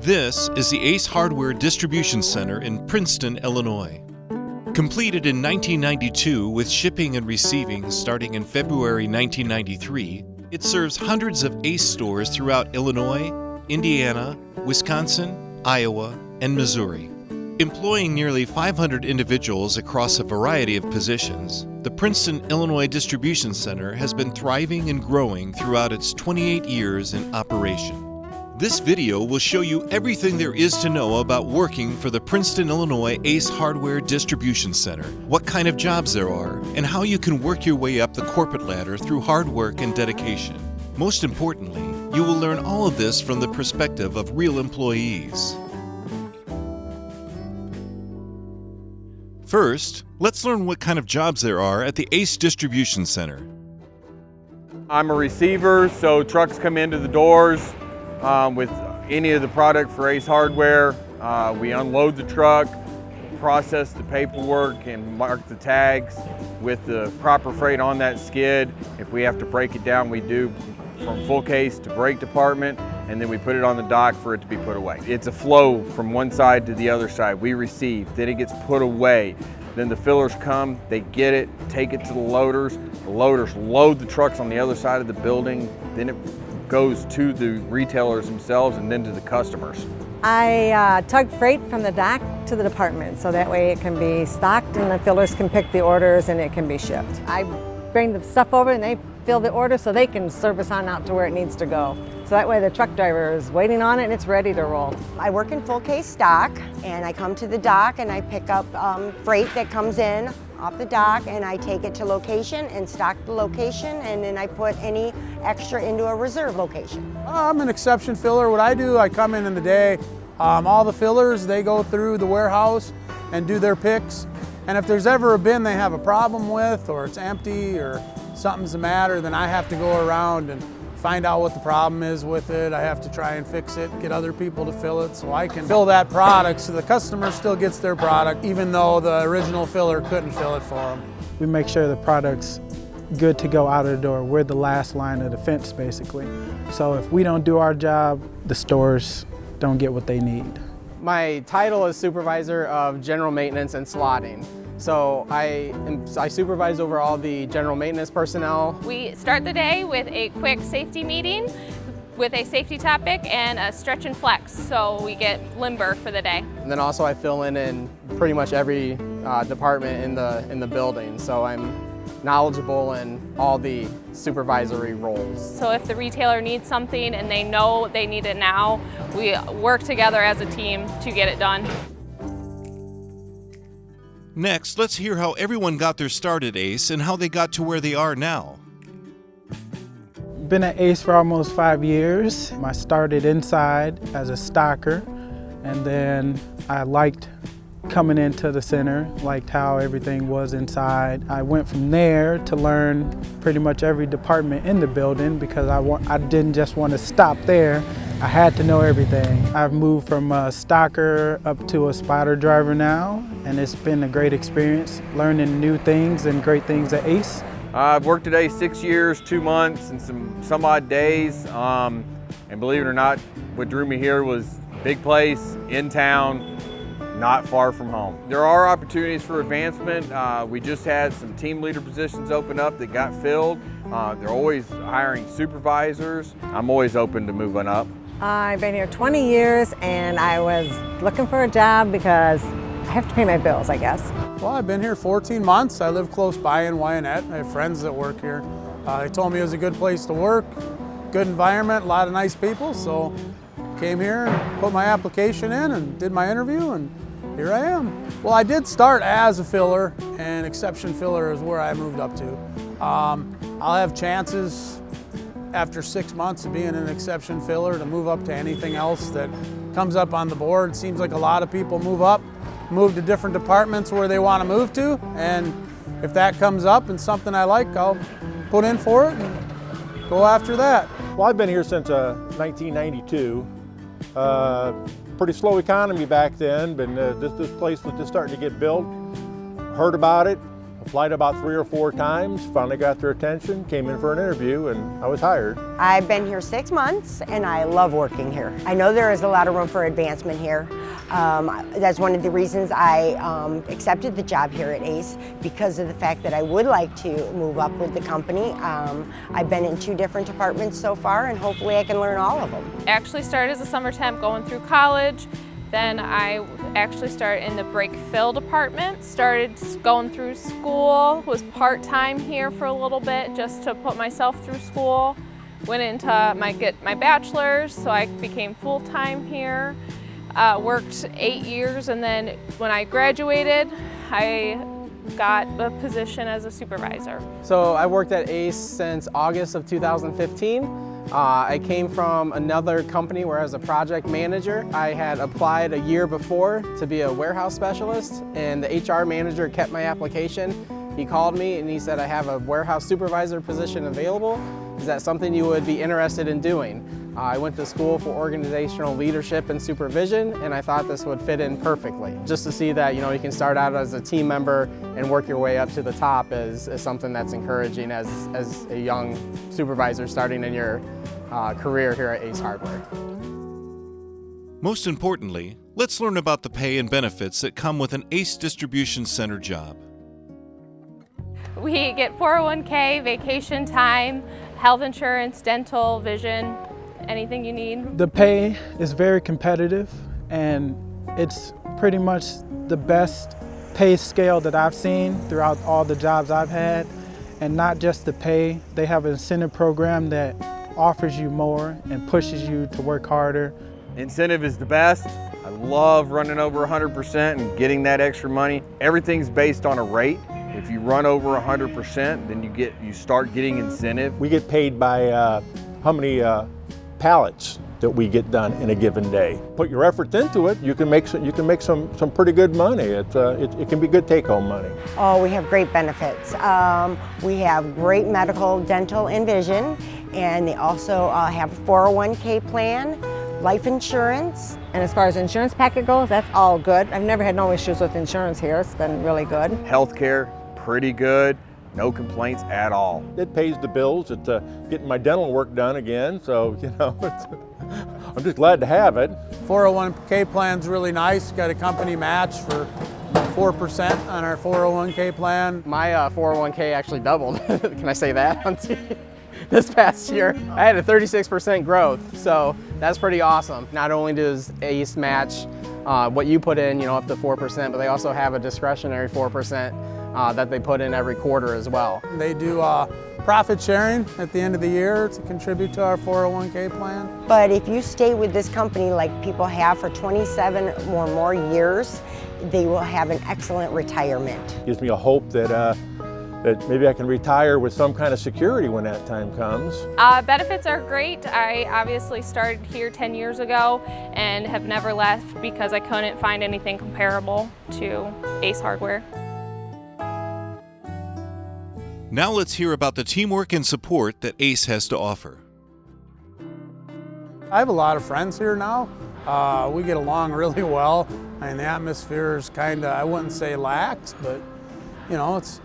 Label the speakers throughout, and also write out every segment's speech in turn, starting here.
Speaker 1: This is the Ace Hardware Distribution Center in Princeton, Illinois. Completed in 1992 with shipping and receiving starting in February 1993, it serves hundreds of Ace stores throughout Illinois, Indiana, Wisconsin, Iowa, and Missouri. Employing nearly 500 individuals across a variety of positions, the Princeton, Illinois Distribution Center has been thriving and growing throughout its 28 years in operation. This video will show you everything there is to know about working for the Princeton, Illinois Ace Hardware Distribution Center, what kind of jobs there are, and how you can work your way up the corporate ladder through hard work and dedication. Most importantly, you will learn all of this from the perspective of real employees. First, let's learn what kind of jobs there are at the Ace Distribution Center.
Speaker 2: I'm a receiver, so trucks come into the doors with any of the product for Ace Hardware. We unload the truck, process the paperwork, and mark the tags with the proper freight on that skid. If we have to break it down, we do, from full case to brake department, and then we put it on the dock for it to be put away. It's a flow from one side to the other side. We receive, then it gets put away. Then the fillers come, they get it, take it to the loaders. The loaders load the trucks on the other side of the building. Then it goes to the retailers themselves and then to the customers.
Speaker 3: I tug freight from the dock to the department, so that way it can be stocked and the fillers can pick the orders and it can be shipped. I bring the stuff over and they fill the order so they can service on out to where it needs to go. So that way the truck driver is waiting on it and it's ready to roll.
Speaker 4: I work in full case stock, and I come to the dock and I pick up freight that comes in off the dock, and I take it to location and stock the location, and then I put any extra into a reserve location.
Speaker 5: I'm an exception filler. What I do, I come in the day, all the fillers, they go through the warehouse and do their picks. And if there's ever a bin they have a problem with, or it's empty, or something's the matter, then I have to go around and find out what the problem is with it. I have to try and fix it, get other people to fill it so I can fill that product so the customer still gets their product, even though the original filler couldn't fill it for them.
Speaker 6: We make sure the product's good to go out of the door. We're the last line of defense, basically. So if we don't do our job, the stores don't get what they need.
Speaker 7: My title is Supervisor of General Maintenance and Slotting. So I supervise over all the general maintenance personnel.
Speaker 8: We start the day with a quick safety meeting with a safety topic and a stretch and flex, so we get limber for the day.
Speaker 7: And then also I fill in pretty much every department in the building, so I'm knowledgeable in all the supervisory roles.
Speaker 8: So if the retailer needs something and they know they need it now, we work together as a team to get it done.
Speaker 1: Next, let's hear how everyone got their start at Ace and how they got to where they are now.
Speaker 6: Been at Ace for almost 5 years. I started inside as a stocker, and then I liked coming into the center, liked how everything was inside. I went from there to learn pretty much every department in the building because I didn't just want to stop there. I had to know everything. I've moved from a stocker up to a spotter driver now, and it's been a great experience learning new things and great things at Ace.
Speaker 2: I've worked at Ace 6 years, 2 months, and some odd days. And believe it or not, what drew me here was big place, in town, not far from home. There are opportunities for advancement. We just had some team leader positions open up that got filled. They're always hiring supervisors. I'm always open to moving up.
Speaker 3: I've been here 20 years and I was looking for a job because I have to pay my bills, I guess.
Speaker 5: Well, I've been here 14 months. I live close by in Wyanett. I have friends that work here. They told me it was a good place to work, good environment, a lot of nice people, so came here and put my application in and did my interview, and here I am. Well, I did start as a filler, and exception filler is where I moved up to. I'll have chances after 6 months of being an exception filler to move up to anything else that comes up on the board. It seems like a lot of people move to different departments where they want to move to, and if that comes up and something I like, I'll put in for it and go after that.
Speaker 9: Well, I've been here since 1992. Pretty slow economy back then, but this place was just starting to get built. Heard about it. A Applied about 3 or 4 times, finally got their attention, came in for an interview, and I was hired.
Speaker 4: I've been here 6 months and I love working here. I know there is a lot of room for advancement here. That's one of the reasons I accepted the job here at ACE, because of the fact that I would like to move up with the company. I've been in 2 different departments so far, and hopefully I can learn all of them.
Speaker 8: I actually started as a summer temp going through college. Then I actually started in the break fill department, started going through school, was part-time here for a little bit just to put myself through school. Went into get my bachelor's, so I became full-time here. Worked 8 years, and then when I graduated, I got a position as a supervisor.
Speaker 7: So I worked at ACE since August of 2015. I came from another company where I was a project manager. I had applied a year before to be a warehouse specialist, and the HR manager kept my application. He called me and he said, I have a warehouse supervisor position available. Is that something you would be interested in doing? I went to school for organizational leadership and supervision, and I thought this would fit in perfectly. Just to see that, you know, you can start out as a team member and work your way up to the top is something that's encouraging as a young supervisor starting in your career here at ACE Hardware.
Speaker 1: Most importantly, let's learn about the pay and benefits that come with an ACE distribution center job.
Speaker 8: We get 401k, vacation time, health insurance, dental, vision, anything you need.
Speaker 6: The pay is very competitive, and it's pretty much the best pay scale that I've seen throughout all the jobs I've had. And not just the pay, they have an incentive program that offers you more and pushes you to work harder.
Speaker 2: Incentive is the best. I love running over 100% and getting that extra money. Everything's based on a rate. If you run over 100%, then you start getting incentive.
Speaker 9: We get paid by how many pallets that we get done in a given day. Put your efforts into it, you can make some pretty good money. It can be good take-home money.
Speaker 4: Oh, we have great benefits. We have great medical, dental, and vision, and they also have a 401k plan, life insurance.
Speaker 3: And as far as insurance packet goes, that's all good. I've never had no issues with insurance here. It's been really good.
Speaker 2: Healthcare, pretty good. No complaints at all.
Speaker 9: It pays the bills. It's getting my dental work done again, so you know, I'm just glad to have it.
Speaker 5: 401k plan's really nice. Got a company match for 4% on our 401k plan.
Speaker 7: My 401k actually doubled. Can I say that? This past year, I had a 36% growth, so that's pretty awesome. Not only does ACE match what you put in, you know, up to 4%, but they also have a discretionary 4% that they put in every quarter as well.
Speaker 5: They do profit sharing at the end of the year to contribute to our 401k plan.
Speaker 4: But if you stay with this company like people have for 27 or more years, they will have an excellent retirement.
Speaker 9: Gives me a hope that maybe I can retire with some kind of security when that time comes.
Speaker 8: Benefits are great. I obviously started here 10 years ago and have never left because I couldn't find anything comparable to ACE Hardware.
Speaker 1: Now let's hear about the teamwork and support that ACE has to offer.
Speaker 5: I have a lot of friends here now. We get along really well. I mean, the atmosphere is kind of, I wouldn't say lax, but you know, it's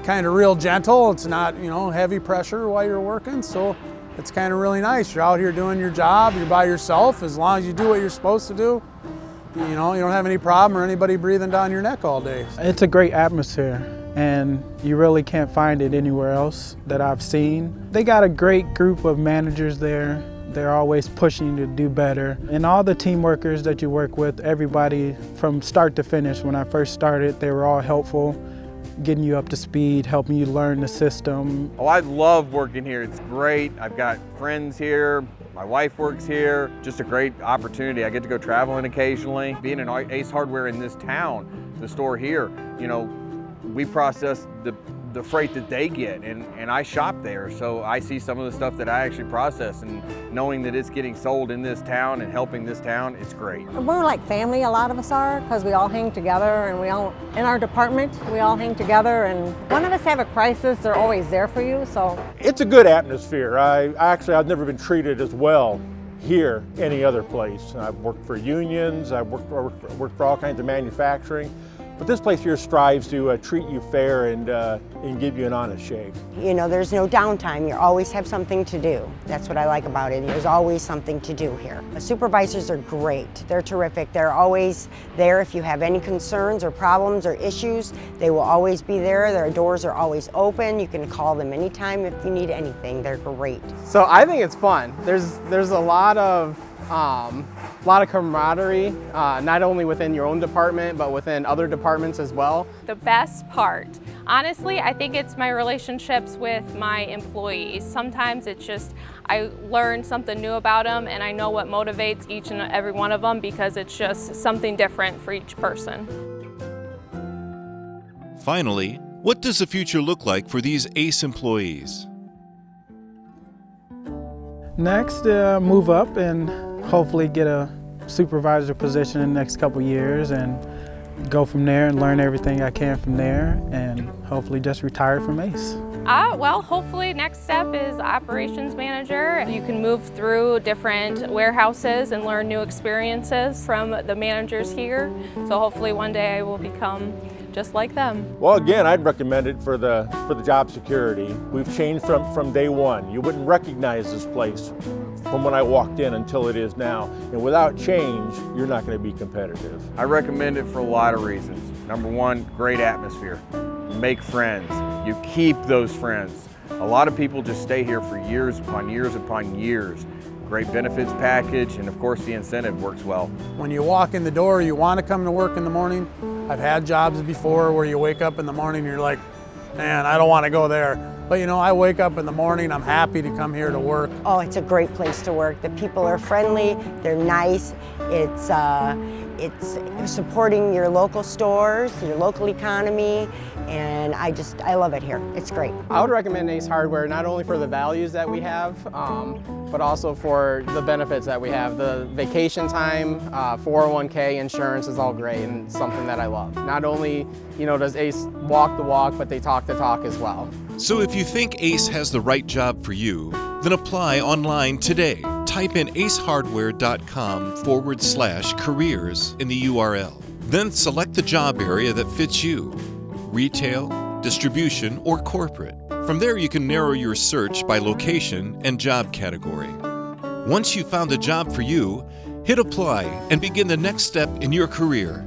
Speaker 5: kind of real gentle. It's not, you know, heavy pressure while you're working, so it's kind of really nice. You're out here doing your job, you're by yourself. As long as you do what you're supposed to do, you know, you don't have any problem or anybody breathing down your neck all day.
Speaker 6: It's a great atmosphere, and you really can't find it anywhere else that I've seen. They got a great group of managers there. They're always pushing you to do better. And all the team workers that you work with, everybody from start to finish, when I first started, they were all helpful, getting you up to speed, helping you learn the system.
Speaker 2: Oh, I love working here. It's great. I've got friends here. My wife works here. Just a great opportunity. I get to go traveling occasionally. Being an ACE Hardware in this town, the store here, you know, we process the freight that they get, and I shop there, so I see some of the stuff that I actually process, and knowing that it's getting sold in this town and helping this town, it's great.
Speaker 3: We're like family, a lot of us are, because we all hang together, and we all, in our department, we all hang together, and one of us have a crisis, they're always there for you, so.
Speaker 9: It's a good atmosphere. I've never been treated as well here any other place. I've worked for unions, I've worked for all kinds of manufacturing. But this place here strives to treat you fair and give you an honest shake.
Speaker 4: You know, there's no downtime. You always have something to do. That's what I like about it. There's always something to do here. The supervisors are great. They're terrific. They're always there if you have any concerns or problems or issues. They will always be there. Their doors are always open. You can call them anytime if you need anything. They're great.
Speaker 7: So I think it's fun. There's a lot of camaraderie, not only within your own department, but within other departments as well.
Speaker 8: The best part, honestly, I think it's my relationships with my employees. Sometimes it's just, I learn something new about them and I know what motivates each and every one of them because it's just something different for each person.
Speaker 1: Finally, what does the future look like for these ACE employees?
Speaker 6: Next, move up and hopefully get a supervisor position in the next couple years and go from there and learn everything I can from there and hopefully just retire from ACE.
Speaker 8: Well, hopefully next step is operations manager. You can move through different warehouses and learn new experiences from the managers here. So hopefully one day I will become just like them.
Speaker 9: Well, again, I'd recommend it for the job security. We've changed from day one. You wouldn't recognize this place from when I walked in until it is now. And without change, you're not going to be competitive.
Speaker 2: I recommend it for a lot of reasons. Number one, great atmosphere. Make friends. You keep those friends. A lot of people just stay here for years upon years upon years. Great benefits package, and of course the incentive works well.
Speaker 5: When you walk in the door, you want to come to work in the morning. I've had jobs before where you wake up in the morning and you're like, man, I don't want to go there. But you know, I wake up in the morning, I'm happy to come here to work.
Speaker 4: Oh, it's a great place to work. The people are friendly, they're nice. It's supporting your local stores, your local economy, and I love it here. It's great.
Speaker 7: I would recommend ACE Hardware not only for the values that we have, but also for the benefits that we have. The vacation time, 401k, insurance is all great and something that I love. Not only, you know, does ACE walk the walk, but they talk the talk as well.
Speaker 1: So if you think ACE has the right job for you, then apply online today. Type in acehardware.com/careers in the URL. Then select the job area that fits you: retail, distribution, or corporate. From there, you can narrow your search by location and job category. Once you've found a job for you, hit apply and begin the next step in your career.